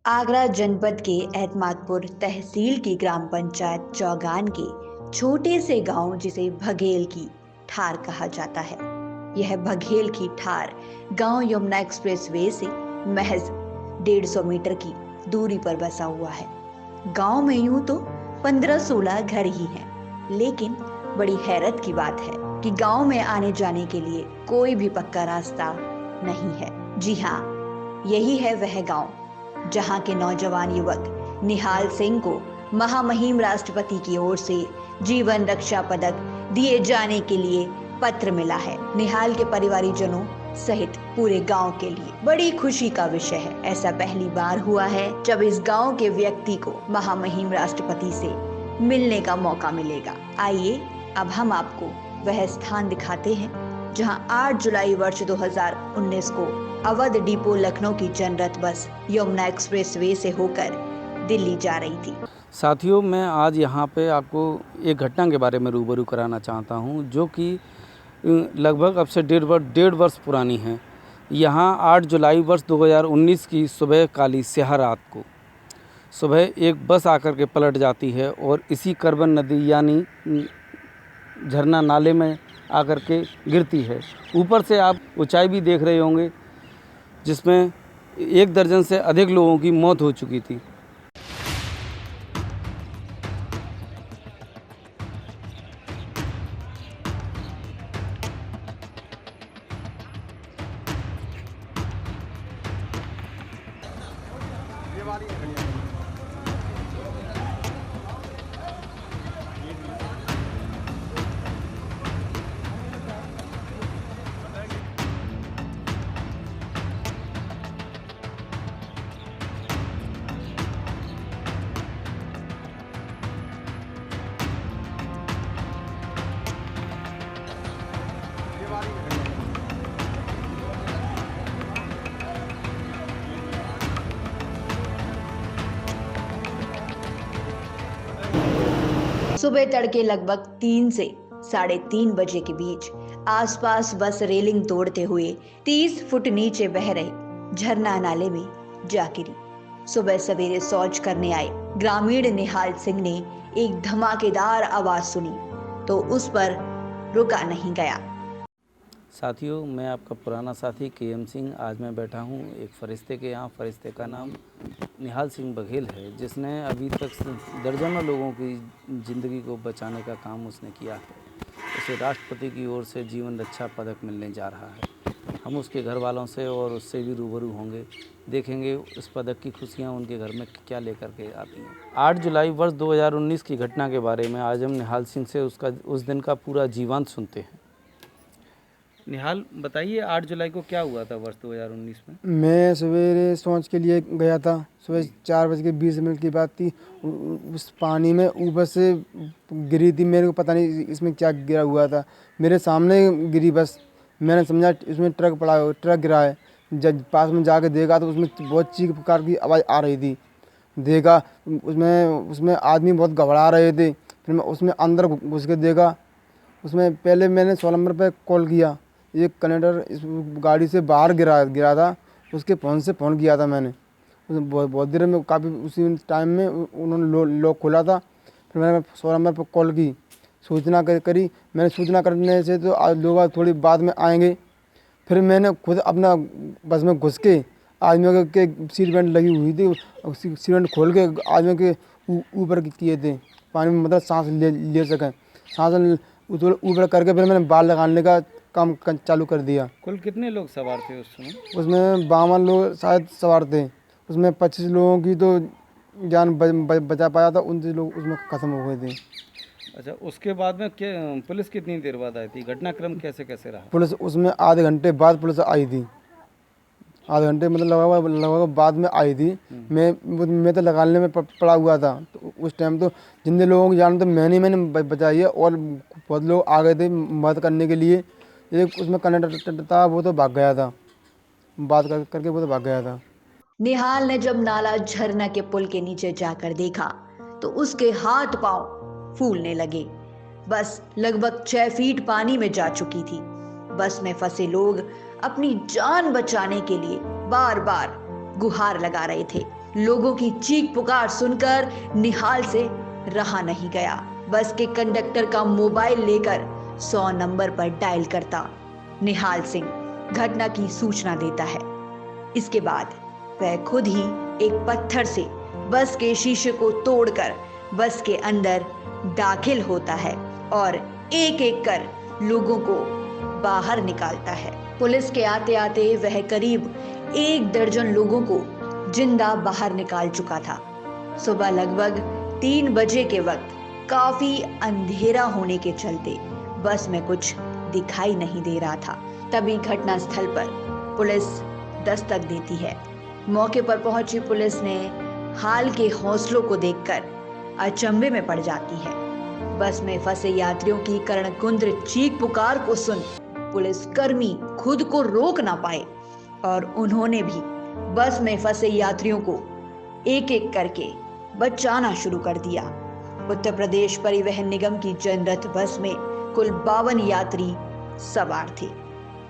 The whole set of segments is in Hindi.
आगरा जनपद के एतमादपुर तहसील की ग्राम पंचायत चौगान के छोटे से गांव जिसे भगेल की ठार कहा जाता है। यह भगेल की ठार गांव यमुना एक्सप्रेस वे से महज 150 मीटर की दूरी पर बसा हुआ है। गांव में यूं तो 15-16 घर ही हैं, लेकिन बड़ी हैरत की बात है कि गांव में आने जाने के लिए कोई भी पक्का रास्ता नहीं है। जी हाँ, यही है वह गांव जहां के नौजवान युवक निहाल सिंह को महामहिम राष्ट्रपति की ओर से जीवन रक्षा पदक दिए जाने के लिए पत्र मिला है। निहाल के परिवारीजनों सहित पूरे गांव के लिए बड़ी खुशी का विषय है। ऐसा पहली बार हुआ है जब इस गांव के व्यक्ति को महामहिम राष्ट्रपति से मिलने का मौका मिलेगा। आइए अब हम आपको वह स्थान दिखाते हैं जहां 8 जुलाई वर्ष 2019 को अवध डिपो लखनऊ की जनरत बस यमुना एक्सप्रेस वे से होकर दिल्ली जा रही थी। साथियों, मैं आज यहाँ पे आपको एक घटना के बारे में रूबरू कराना चाहता हूँ जो कि लगभग अब से 1.5 वर्ष पुरानी है। यहाँ 8 जुलाई वर्ष 2019 की सुबह काली स्याह रात को सुबह एक बस आकर के पलट जाती है और इसी करबन नदी यानी झरना नाले में आकर के गिरती है। ऊपर से आप ऊंचाई भी देख रहे होंगे जिसमें 1 दर्जन से अधिक लोगों की मौत हो चुकी थी। सुबह तड़के लगभग 3 से 3:30 बजे के बीच आसपास बस रेलिंग तोड़ते हुए 30 फुट नीचे बह रहे झरना नाले में जा गिरी। सुबह सवेरे शौच करने आए ग्रामीण निहाल सिंह ने एक धमाकेदार आवाज सुनी तो उस पर रुका नहीं गया। साथियों, मैं आपका पुराना साथी KM सिंह आज मैं बैठा हूँ एक फरिश्ते के यहाँ। फरिश्ते का नाम निहाल सिंह बघेल है, जिसने अभी तक दर्जनों लोगों की ज़िंदगी को बचाने का काम उसने किया है। उसे राष्ट्रपति की ओर से जीवन रक्षा पदक मिलने जा रहा है। हम उसके घर वालों से और उससे भी रूबरू होंगे, देखेंगे उस पदक की खुशियाँ उनके घर में क्या लेकर के आती हैं। 8 जुलाई वर्ष 2019 की घटना के बारे में आज हम निहाल सिंह से उस दिन का पूरा जीवंत सुनते हैं। निहाल, बताइए 8 जुलाई को क्या हुआ था वर्ष 2019 में? मैं सवेरे शौच के लिए गया था। सुबह 4:20 की बात थी। उस पानी में ऊपर से गिरी थी। मेरे को पता नहीं इसमें क्या गिरा हुआ था। मेरे सामने गिरी बस। मैंने समझा इसमें ट्रक गिरा है। जब पास में जाके देखा तो उसमें बहुत चीख पुकार की आवाज़ आ रही थी। देखा उसमें आदमी बहुत घबरा रहे थे। फिर मैं उसमें अंदर घुस के देखा। उसमें पहले मैंने 100 नंबर पर कॉल किया। एक कंडक्टर इस गाड़ी से बाहर गिरा था, उसके फ़ोन से फ़ोन किया था मैंने। उसमें बहुत देर में काफ़ी उसी टाइम में उन्होंने लॉक खोला था। फिर मैंने 100 नंबर पर कॉल की, सूचना करी। मैंने सूचना करने से तो आज लोग थोड़ी बाद में आएंगे। फिर मैंने खुद अपना बस में घुस के आदमियों के सीट बेल्ट लगी हुई थी, सीट बेल्ट खोल के आदमियों के ऊपर किए थे, पानी में मतलब सांस ले सकें। सांस ऊपर करके फिर मैंने बाल लगाने का काम चालू कर दिया। कुल कितने लोग सवार थे उस समय? उसमें 52 लोग शायद सवार थे। उसमें 25 लोगों की तो जान बचा पाया था, 29 लोग उसमें ख़त्म हो गए थे। अच्छा, उसके बाद में क्या पुलिस कितनी देर बाद आई थी? घटनाक्रम कैसे रहा? पुलिस उसमें आधे घंटे बाद पुलिस आई थी। आधे घंटे मतलब लगभग बाद में आई थी। मैं तो लगाने में पड़ा हुआ था। तो उस टाइम तो जितने लोगों की जान तो मैंने बचाई है और बहुत लोग आ गए थे मदद करने के लिए। एक उसमें कंडक्टर था, वो तो भाग गया था। बात करके वो तो भाग गया था। निहाल ने जब नाला झरना के पुल के नीचे जाकर देखा तो उसके हाथ पांव फूलने लगे। बस लगभग 6 फीट पानी में जा चुकी थी। बस में फंसे लोग अपनी जान बचाने के लिए बार बार गुहार लगा रहे थे। लोगों की चीख पुकार सुनकर निहाल से रहा नहीं गया। बस के कंडक्टर का मोबाइल लेकर 100 नंबर पर डायल करता निहाल सिंह घटना की सूचना देता है। इसके बाद वह खुद ही एक पत्थर से बस के शीशे को तोड़कर बस के अंदर दाखिल होता है और एक एक कर लोगों को बाहर निकालता है। पुलिस के आते आते वह करीब 1 दर्जन लोगों को जिंदा बाहर निकाल चुका था। सुबह लगभग 3 बजे के वक्त काफी अंधेरा होने के चलते बस में कुछ दिखाई नहीं दे रहा था। तभी घटनास्थल पर पुलिस दस्तक देती है। मौके पर पहुंची पुलिस ने हाल के हौसलों को देखकर अचंभे में पड़ जाती है। बस में फंसे यात्रियों की कर्णकुंद्र चीख पुकार को सुन पुलिसकर्मी खुद को रोक ना पाए और उन्होंने भी बस में फंसे यात्रियों को एक एक करके बचाना शुरू कर दिया। उत्तर प्रदेश परिवहन निगम की जनरथ बस में कुल 52 यात्री सवार थे,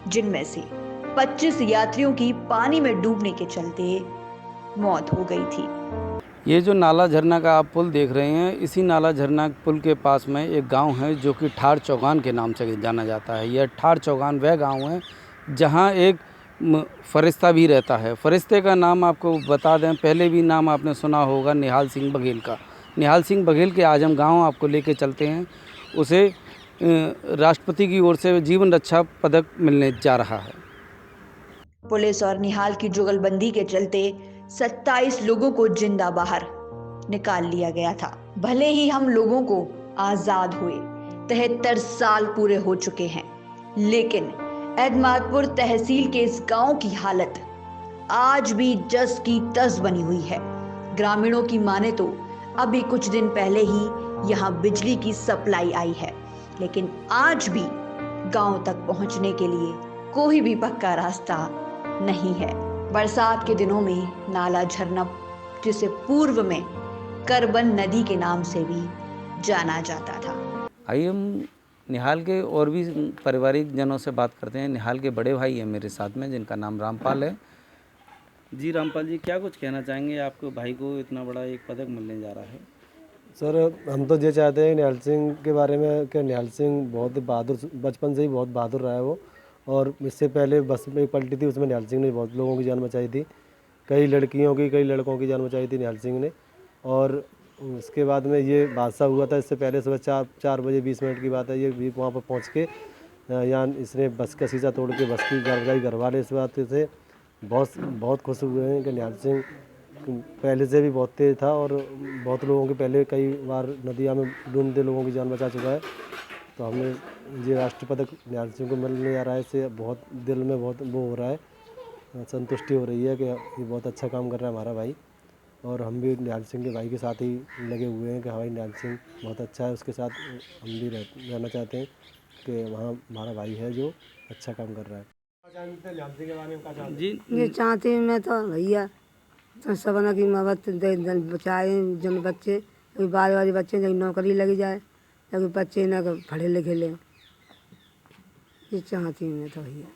जिनमें से 25 यात्रियों की पानी में डूबने के चलते मौत हो गई थी। ये जो नाला झरना का आप पुल देख रहे हैं, इसी नाला झरना पुल के पास में एक गांव है जो कि ठार चौगान के नाम से जाना जाता है। यह ठार चौगान वह गांव है जहां एक फरिश्ता भी रहता है। फरिश्ते का नाम आपको बता दें, पहले भी नाम आपने सुना होगा निहाल सिंह बघेल का। निहाल सिंह बघेल के आज हम गाँव आपको लेके चलते हैं। उसे राष्ट्रपति की ओर से जीवन रक्षा पदक मिलने जा रहा है। पुलिस और निहाल की जुगलबंदी के चलते 27 लोगों को जिंदा बाहर निकाल लिया गया था। भले ही हम लोगों को आजाद हुए 73 साल पूरे हो चुके हैं, लेकिन एडमातपुर तहसील के इस गांव की हालत आज भी जस की तस बनी हुई है। ग्रामीणों की माने तो अभी कुछ दिन पहले ही यहां बिजली की सप्लाई आई है, लेकिन आज भी गांव तक पहुंचने के लिए कोई भी पक्का रास्ता नहीं है। बरसात के दिनों में नाला झरना, जिसे पूर्व में करबन नदी के नाम से भी जाना जाता था। आइए हम निहाल के और भी पारिवारिक जनों से बात करते हैं। निहाल के बड़े भाई हैं मेरे साथ में, जिनका नाम रामपाल है। जी रामपाल जी, क्या कुछ कहना चाहेंगे? आपके भाई को इतना बड़ा एक पदक मिलने जा रहा है। सर, हम तो ये चाहते हैं निहाल सिंह के बारे में कि निहाल सिंह बहुत बहादुर, बचपन से ही बहुत बहादुर रहा है वो। और इससे पहले बस में पलटी थी, उसमें निहाल सिंह ने बहुत लोगों की जान बचाई थी। कई लड़कियों की, कई लड़कों की जान बचाई थी निहाल सिंह ने। और उसके बाद में ये हादसा हुआ था। इससे पहले सुबह 4 बजे 20 मिनट की बात है, ये भी वहाँ पर पहुँच के यहाँ इसने बस का शीशा तोड़ के बस की जान बचाई। घर वाले इस बात से बहुत खुश हुए हैं कि निहाल सिंह पहले से भी बहुत तेज़ था और बहुत लोगों के पहले कई बार नदिया में डूबते लोगों की जान बचा चुका है। तो हमने ये राष्ट्रीय पदक निहाल सिंह को मिलने जा रहा है, इससे बहुत दिल में बहुत वो हो रहा है, संतुष्टि हो रही है कि ये बहुत अच्छा काम कर रहा है हमारा भाई। और हम भी निहाल सिंह के भाई के साथ ही लगे हुए हैं कि भाई निहाल सिंह बहुत अच्छा है, उसके साथ हम भी रहना चाहते हैं कि वहाँ हमारा भाई है जो अच्छा काम कर रहा है। जी ये चाहती हूँ मैं तो भैया तो सबना की मदद बचाए, जन बच्चे बाल वाले बच्चे जब नौकरी लगी जाए, जब बच्चे ना पढ़े लिखे लें, ये चाहती हूँ मैं तो भैया।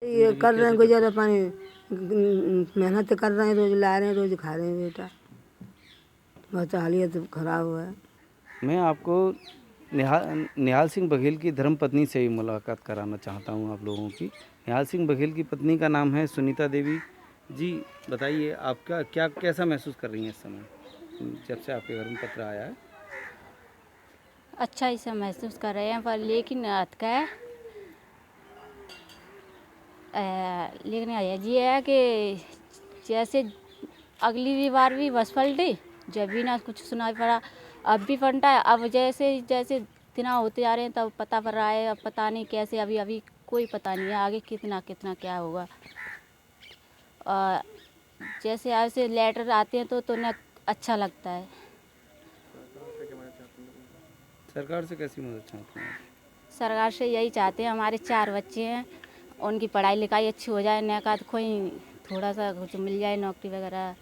ये कर रहे हैं गुजर पानी, मेहनत कर रहे हैं, रोज ला रहे हैं, रोज खा रहे हैं बेटा। बहुत हालियत खराब हुआ है। मैं आपको निहाल सिंह बघेल की धर्मपत्नी से भी मुलाकात कराना चाहता हूं आप लोगों की। निहाल सिंह बघेल की पत्नी का नाम है सुनीता देवी। जी बताइए, आपका क्या कैसा महसूस कर रही हैं इस समय जब से आपके घर में पत्र आया है? अच्छा ही सा महसूस कर रहे हैं, पर लेकिन लेकिन ये है कि जैसे अगली बार भी बस पलटी, जब भी ना कुछ सुनाई पड़ा, अब भी पलटा है। अब जैसे जैसे दिन होते जा रहे हैं तब पता पड़ रहा है। अब पता नहीं कैसे, अभी कोई पता नहीं है आगे कितना क्या होगा। जैसे ऐसे लेटर आते हैं तो ना अच्छा लगता है। सरकार से कैसी मदद चाहते हैं? सरकार से यही चाहते हैं, हमारे 4 बच्चे हैं, उनकी पढ़ाई लिखाई अच्छी हो जाए, न का कोई थोड़ा सा कुछ मिल जाए, नौकरी वगैरह,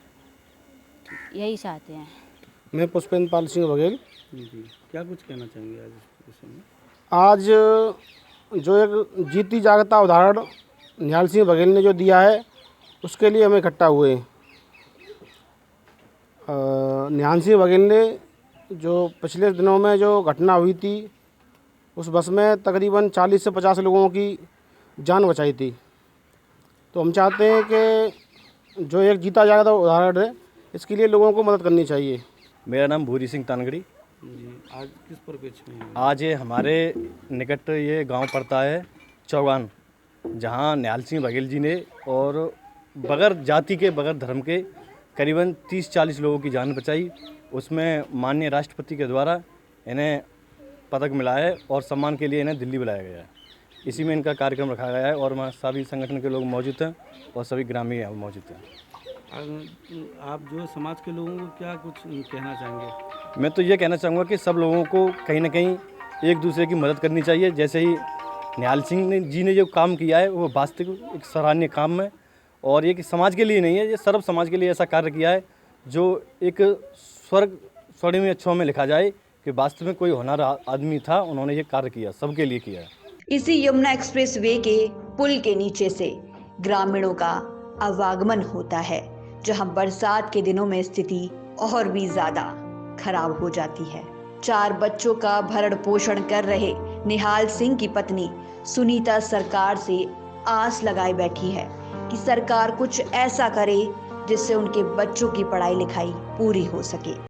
यही चाहते हैं। मैं पुष्पेंद्र पाल सिंह बघेल। जी, क्या कुछ कहना चाहेंगे आज इस विषय में? आज जो एक जीती जागता उदाहरण निहाल सिंह बघेल ने जो दिया है, उसके लिए हम इकट्ठा हुए हैं। निहाल सिंह बघेल ने जो पिछले दिनों में जो घटना हुई थी उस बस में तकरीबन 40 से 50 लोगों की जान बचाई थी। तो हम चाहते हैं कि जो एक जीता जागता उदाहरण है, इसके लिए लोगों को मदद करनी चाहिए। मेरा नाम भूरी सिंह तानगड़ी। जी, आज किस परिप्रेक्ष्य में? आज ये हमारे निकट ये गांव पड़ता है चौगान, जहां निहाल सिंह बघेल जी ने और बगैर जाति के बगैर धर्म के करीबन 30-40 लोगों की जान बचाई। उसमें माननीय राष्ट्रपति के द्वारा इन्हें पदक मिला है और सम्मान के लिए इन्हें दिल्ली बुलाया गया है। इसी में इनका कार्यक्रम रखा गया है और वहाँ सभी संगठन के लोग मौजूद हैं और सभी ग्रामीण मौजूद हैं। आप जो समाज के लोगों को क्या कुछ कहना चाहेंगे? मैं तो ये कहना चाहूँगा कि सब लोगों को कहीं ना कहीं एक दूसरे की मदद करनी चाहिए। जैसे ही निहाल सिंह जी ने जो काम किया है वो वास्तविक एक सराहनीय काम है और ये कि समाज के लिए नहीं है, ये सर्व समाज के लिए ऐसा कार्य किया है जो एक स्वर्णिम अक्षरों में लिखा जाए कि वास्तव में कोई होनहार आदमी था, उन्होंने ये कार्य किया, सबके लिए किया है। इसी यमुना एक्सप्रेस वे के पुल के नीचे से ग्रामीणों का आवागमन होता है, जहां बरसात के दिनों में स्थिति और भी ज्यादा खराब हो जाती है। 4 बच्चों का भरण पोषण कर रहे निहाल सिंह की पत्नी सुनीता सरकार से आस लगाए बैठी है कि सरकार कुछ ऐसा करे जिससे उनके बच्चों की पढ़ाई लिखाई पूरी हो सके।